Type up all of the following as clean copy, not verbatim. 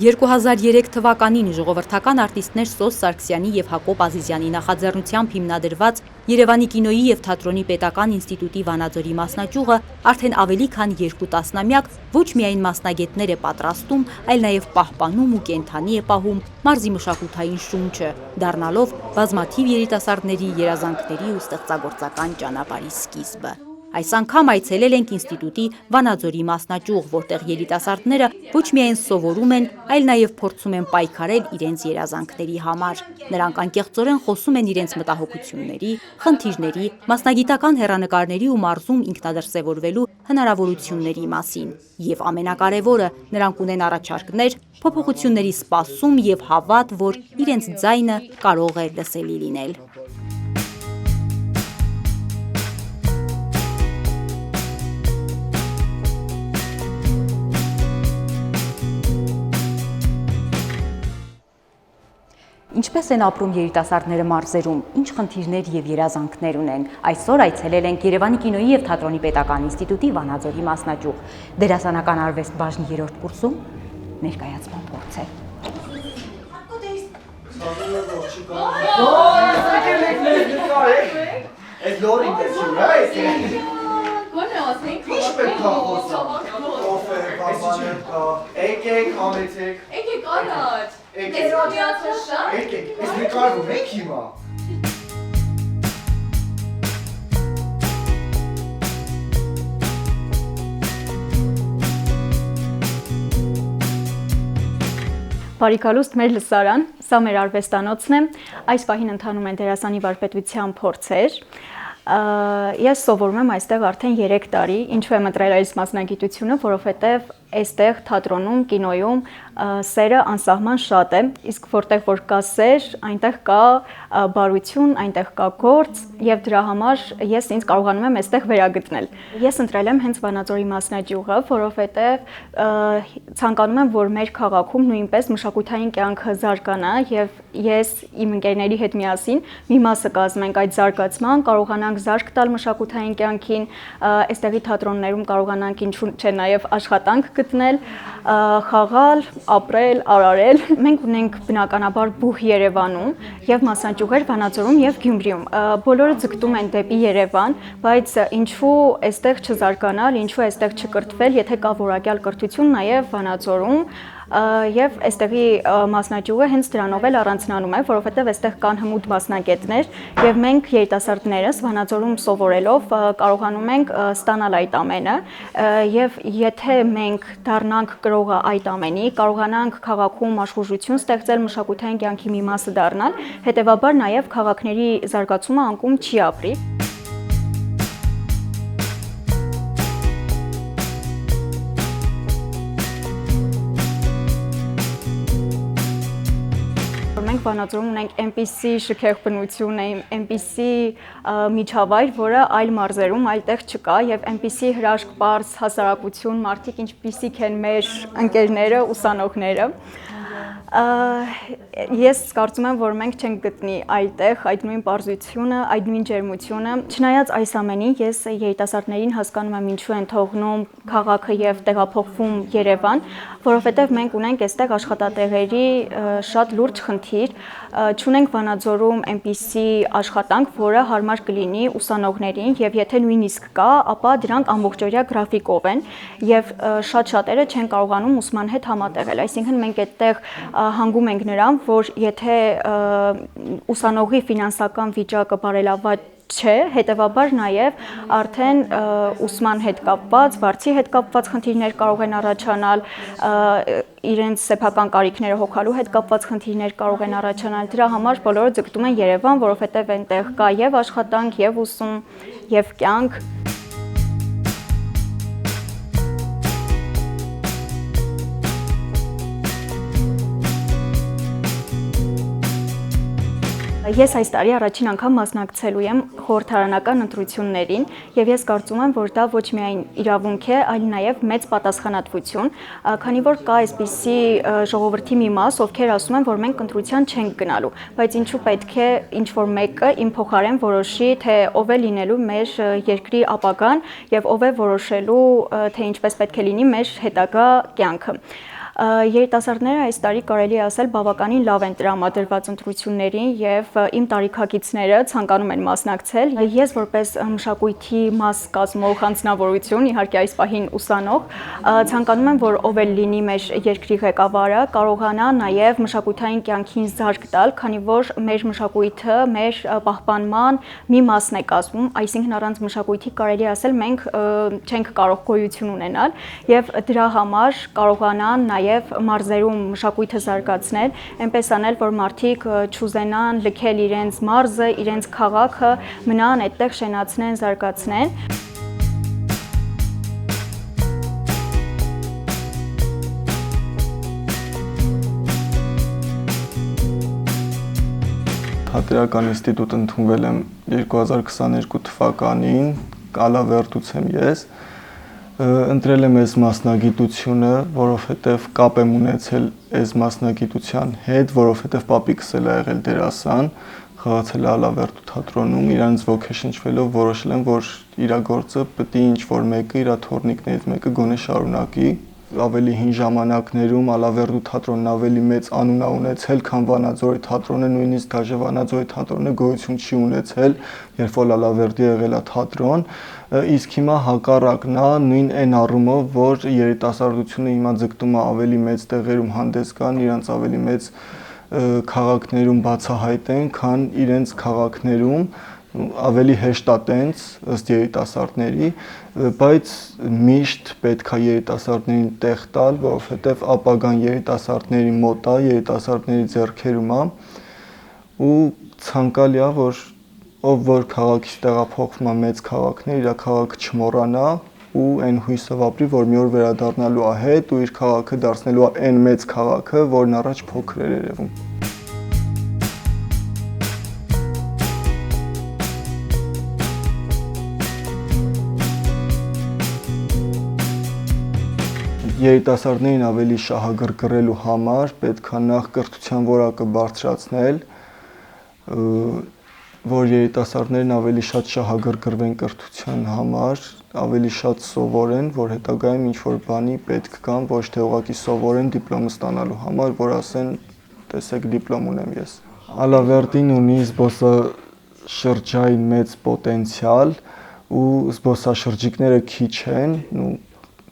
2003 թվականին ժողովրդական արտիստներ Սոս Սարգսյանի և Հակոբ Ազիզյանի նախաձեռնությամբ հիմնադրված Երևանի կինոյի և թատրոնի պետական ինստիտուտի Վանաձորի մասնաճյուղը արդեն ավելի քան 2 տասնամյակ ոչ միայն մասնագետներ է պատրաստում, այլ նաև պահպանում ու կենդանի է պահում մարզի մշակութային շունչը, դառնալով բազմաթիվ երիտասարդների երազանքների ու ստեղծագործական ճանապարհի սկիզբը։ Այս անգամ այցելել ենք ինստիտուտի Վանաձորի մասնաճյուղ, որտեղ երիտասարդները ոչ միայն սովորում են, այլ նաև փորձում են պայքարել իրենց երազանքների համար։ Նրանք անկեղծորեն խոսում են իրենց մտահոգությունների, խնդիրների, մասնագիտական հեռանկարների ու մարզում ինքնադրսևորվելու հնարավորությունների մասին։ Եվ ամենակարևորը, նրանք ունեն առաջարկներ, փոփոխությունների սպասում և հավատ, որ իրենց ձայնը կարող է լսելի լինել։ Ինչպես են ապրում երիտասարդները մարզերում, ինչ խնդիրներ և երազանքներ ունեն։ Այսօր այցելել ենք Երևանի կինոյի և թատրոնի պետական ինստիտուտի Վանաձորի մասնաճյուղ։ Դերասանական արվեստ բաժնի 3-րդ կուրսում ներկայացման փորձ է։ Ես մի կարվում ենք հիմա։ Բարիքալուստ մեր լսարան, սա մեր արվեստանոցն է, այս պահին ընթանում են դերասանի վարպետության փորձեր։ Ես սովորում եմ այստեղ արդեն 3 տարի, ինչու եմ ընտրել այս մասնագիտությունը, որովհետև այստեղ թատրոնում, կինոյում սերը անսահման շատ է, իսկ որտեղ որ կա սեր, այնտեղ կա բարություն, այնտեղ կա գործ եւ դրա համար ես ինձ կարողանում եմ այստեղ վերագտնել։ Ես ընտրել եմ հենց Վանաձորի մասնաճյուղը, որովհետև ցանկանում եմ, որ մեր քաղաքում նույնպես մշակութային կյանքը զարգանա եւ ես իմ ընկերների հետ միասին մի մասը կազմենք այդ զարգացման, կարողանանք զարգ տալ մշակութային կյանքին, այստեղի թատրոններում կարողանանք ինչու՞ չէ նաեւ աշխատանք գտնել, խաղալ, ապրել, արարել։ Մենք ունենք բնականաբար բուհ Երևանում եւ մասնաճյուղեր Վանաձորում եւ Գյումրիում։ Բոլորը ձգտում են դեպի Երևան, բայց ինչու այստեղ չզարգանալ, ինչու այստեղ չկրթվել, եթե կա որակյալ կրթություն նաեւ Վանաձորում եւ այստեղի մասնաճյուղը հենց դրանով էլ առանձնանում է, որովհետեւ այստեղ կան հմուտ մասնագետներ եւ մենք երիտասարդներս Վանաձորում սովորելով կարողանում ենք ստանալ այդ ամենը եւ եթե մենք դառնանք կրողը այդ ամենի, կարողանանք քաղաքում աշխուժություն ստեղծել, մշակութային կյանքի մի մասը դառնալ, հետեւաբար նաեւ քաղաքների զարգացումը անկում չի ապրի։ Մենք Վանաձորում ունենք այնպիսի շքեղ բնություն է, այնպիսի միջավայր, որը այլ մարզերում այլտեղ չկա եւ այնպիսի հրաշք պարզ հասարակություն, մարդիկ ինչպիսիք են մեր ընկերները, ուսանողները։ Ես կարծում եմ, որ մենք չենք գտնի այդտեղ այդ նույն պարզությունը, այդ նույն ջերմությունը։ Չնայած այս ամենին, ես երիտասարդներին հասկանում եմ ինչու են թողնում քաղաքը եւ տեղափոխվում Երևան, որովհետեւ մենք ունենք այստեղ աշխատատեղերի շատ լուրջ խնդիր, չունենք Վանաձորում այնպիսի աշխատանք, որը հարմար կլինի ուսանողներին եւ եթե նույնիսկ կա, ապա դրանք ամբողջօրյա գրաֆիկով են եւ շատ շատերը չեն կարողանում ուսման հետ համատեղել։ Այսինքն մենք այդտեղ հանգում ենք նրան, որ եթե ուսանողի ֆինանսական վիճակը բարելավված չէ, հետևաբար նաև արդեն ուսման հետ կապված, վարձի հետ կապված խնդիրներ կարող են առաջանալ, իրենց սեփական կարիքները հոգալու հետ կապված խնդիրներ կարող են առաջանալ։ Դրա համար բոլորը ձգտում են Երևան, որովհետև այնտեղ կա եւ աշխատանք, եւ ուսում, եւ կյանք։ Ես այս տարի առաջին անգամ մասնակցելու եմ խորհրդարանական ընտրություններին եւ ես կարծում եմ, որ դա ոչ միայն իրավունք է, այլ նաեւ մեծ պատասխանատվություն, քանի որ կա այսպիսի ժողովրդի մի մաս, ովքեր ասում են, որ մենք ընտրության չենք գնալու, բայց ինչու պետք է ինչ-որ մեկը իմ փոխարեն որոշի, թե ով է լինելու մեր երկրի ապագան եւ ով է որոշելու, թե ինչպես պետք է լինի մեր հետագա կյանքը։ Երիտասարդները այս տարի կարելի է ասել բավականին լավ են տրամադրված ընտրություններին եւ իմ տարիքակիցները ցանկանում են մասնակցել։ Ես որպես մշակույթի մաս կազմող անձնավորություն, իհարկե այս պահին ուսանող, ցանկանում եմ, որ ով էլ լինի մեր երկրի ղեկավարը, կարողանա նաեւ մշակութային կյանքին զարգ տալ, քանի որ մեր մշակույթը մեր պահպանման մի մասն է կազմում, այսինքն առանց մշակույթի կարելի է ասել մենք չենք կարող գոյություն ունենալ եւ դրա համար կարողանան նաև մարզերում մշակույթը զարգացնել, այնպես անել, որ մարդիկ չուզենան լքել իրենց մարզը, իրենց քաղաքը, մնան այդտեղ շենացնեն, զարգացնեն։ Թատերական ինստիտուտ ընդունվել եմ 2022 թվականին, Ալավերդուց եմ ես։ Ընտրել եմ այս մասնագիտությունը, որովհետև կապ եմ ունեցել այս մասնագիտության հետ, որովհետև պապիկս էլ ա եղել դերասան, խաղացել Ալավերդու թատրոնում, իրանց ոգեշնչվելով որոշել եմ, որ իր գործը պետք է ինչ-որ մեկը, իր թորնիկներից մեկը գոնե շարունակի։ Ավելի հին ժամանակներում Ալավերդու թատրոնն ավելի մեծ անուն ա ունեցել, քան Վանաձորի թատրոնը, նույնիսկ դաժե Վանաձորի թատրոնը գոյություն չի ունեցել, երբ որ Ալավերդի եղել ա թատրոն, իսկ հիմա հակառակն ա, նույն այն առումով, որ երիտասարդությունը հիմա ձգտում ա ավելի մեծ տեղերում հանդես գան, իրանց ավելի մեծ քաղաքներում բացահայտեն, քան իրենց քաղաքներում, ավելի հեշտ ա տենց ըստ երիտասարդների, բայց միշտ պետք է երիտասարդներին տեղ տալ, որովհետև ապագան երիտասարդների մոտ ա, երիտասարդների ձեռքերում ա ու ցանկալի ա, որ ով որ քաղաքից տեղափոխվում ա մեծ քաղաքներ, իր քաղաքը չմոռանա ու այն հույսով ապրի, որ մի օր վերադառնալու ա հետ ու իր քաղաքը դարձնելու ա այն մեծ քաղաքը, որն առաջ փոքր էր երևում։ Երիտասարդներին ավելի շահագրգռելու համար պետք է նախ կրթության որակը բարձրացնել, որ երիտասարդներն ավելի շատ շահագրգռվեն կրթության համար, ավելի շատ սովորեն, որ հետագայում ինչ-որ բանի պետք կան, ոչ թե ուղղակի սովորեն դիպլոմը ստանալու համար, որ ասեն, տեսեք դիպլոմ ունեմ ես։ Ալավերդին ունի զբոսաշրջային մեծ պոտենցիալ ու զբոսաշրջիկները քիչ են,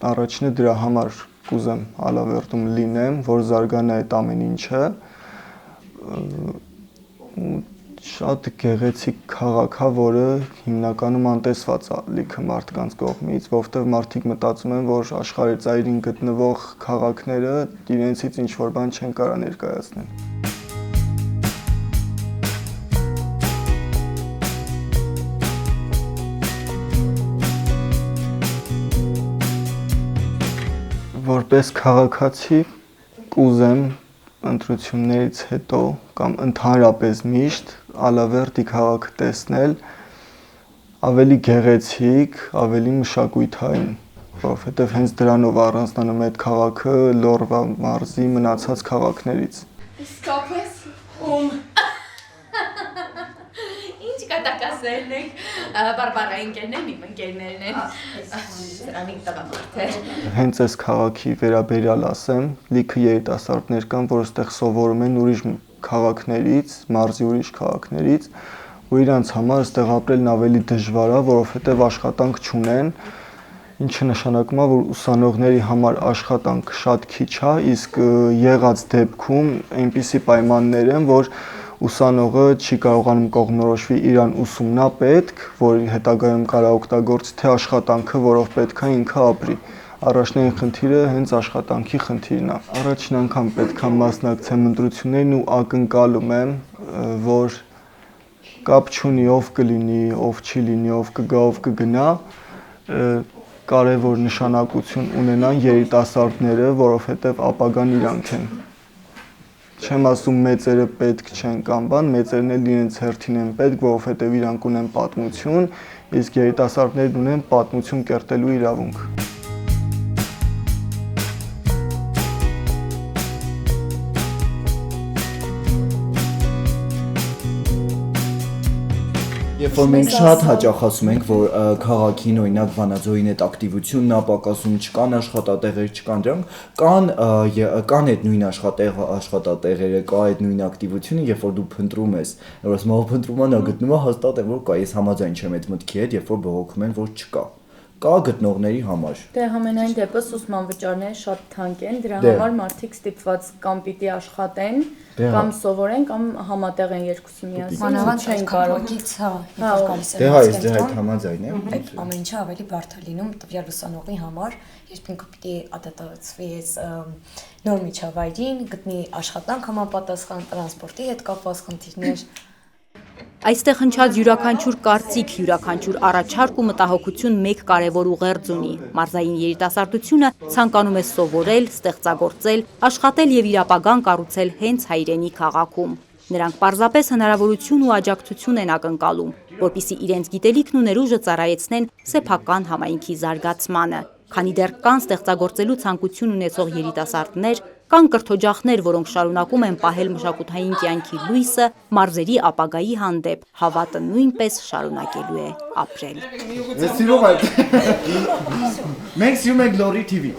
առաջինը դրա համար կուզեմ Ալավերդում լինեմ, որ զարգանա այդ ամեն ինչը, շատ գեղեցիկ քաղաք ա, որը հիմնականում անտեսված ա լիքը մարդկանց կողմից, որովհետև մարդիկ մտածում են, որ աշխարհի ծայրին գտնվող քաղաքները իրենցից ինչ-որ բան չեն կարող ներկայացնել։ Որպես քաղաքացի կուզեմ ընտրություններից հետո կամ ընդհանրապես միշտ Ալավերդի քաղաքը տեսնել ավելի գեղեցիկ, ավելի մշակութային, որովհետև հենց դրանով առանձնանում է այդ քաղաքը Լոռվա մարզի մնացած քաղաքներից։ Իսկապես Ինչ կատակասերն եք, բարբառա ընկերներն իմ ընկերներն են, սրանիկ տղամարդ է։ Հենց այս քաղաքի վերաբերյալ ասեմ, լիքը երիտասարդներ կան, որ այստեղ սովորում են ուրիշ քաղաքներից, մարզի ուրիշ քաղաքներից, ու իրանց համար այստեղ ապրելն ավելի դժվար է, որովհետև աշխատանք չունեն, ինչը նշանակում է, որ ուսանողների համար աշխատանք շատ քիչ է, իսկ եղած դեպքում այնպիսի պայմաններ են, որ ուսանողը չի կարողանում կողմնորոշվի իրան ուսումնապետք, որ հետագայում կարող օգտագործի, թե աշխատանքը, որով պետք է ինքը ապրի։ Առաջնային խնդիրը հենց աշխատանքի խնդիրն է։ Առաջին անգամ պետք է մասնակցեմ ընտրություններին ու ակնկալում եմ, որ կապ չունի ով կլինի, ով չի լինի, ով կգա, ով կգնա, կարևոր նշանակություն ունենան երիտասարդները, որովհետև ապագան իրանք են։ Չեմ ասում մեծերը պետք չեն կամ բան, մեծերն էլ իրենց հերթին են պետք, որովհետև իրանք ունեն պատմություն, իսկ երիտասարդներն ունեն պատմություն կերտելու իրավունք։ Երբ որ մենք շատ հաճախ ասում ենք, որ քաղաքին օրինակ Վանաձորին այդ ակտիվությունն է պակասում, չկան աշխատատեղեր, չկան դրանք, կան այդ նույն աշխատատեղերը, կա այդ նույն ակտիվությունը, երբ որ դու փնտրում ես, որ ասում ով փնտրում է, նա գտնում է հաստատ է որ կա, ես համաձայն չեմ այդ մտքի հետ, երբ որ բողոքում են, որ չկա։ Կա գտնողների համար։ Դե համենայն դեպս ուսման վճարները շատ թանկ են, դրա համար մարդիկ ստիպված կամ պիտի աշխատեն, կամ սովորեն, կամ համատեղ են երկուսը միասին, չեն կարող։ Դե հայ, ես դե այդ համաձայն եմ։ Այդ ամեն ինչը ավելի բարդ է լինում տվյալ ուսանողի համար, երբ ինքը պիտի ադապտացվի այս նոր միջավայրին, գտնի աշխատանք համապատասխան, տրանսպորտի հետ կապված խնդիրներ։ Այստեղ հնչած յուրաքանչյուր կարծիք, յուրաքանչյուր առաջարկ ու մտահոգություն մեկ կարևոր ուղերձ ունի։ Մարզային երիտասարդությունը ցանկանում է սովորել, ստեղծագործել, աշխատել եւ իր ապագան կառուցել հենց հայրենի քաղաքում։ Նրանք պարզապես հնարավորություն ու աջակցություն են ակնկալում, որպիսի իրենց գիտելիքն ու ներուժը ծառայեցնեն սեփական համայնքի զարգացմանը։ Քանի դեռ կան ստեղծագործելու ցանկություն ունեցող երիտասարդներ, կան կրթօջախներ, որոնք շարունակում են պահել մշակութային կյանքի լույսը, մարզերի ապագայի հանդեպ հավատը նույնպես շարունակելու է ապրել։ Ես սիրում եմ։ Մենք սիրում ենք Լորի TV։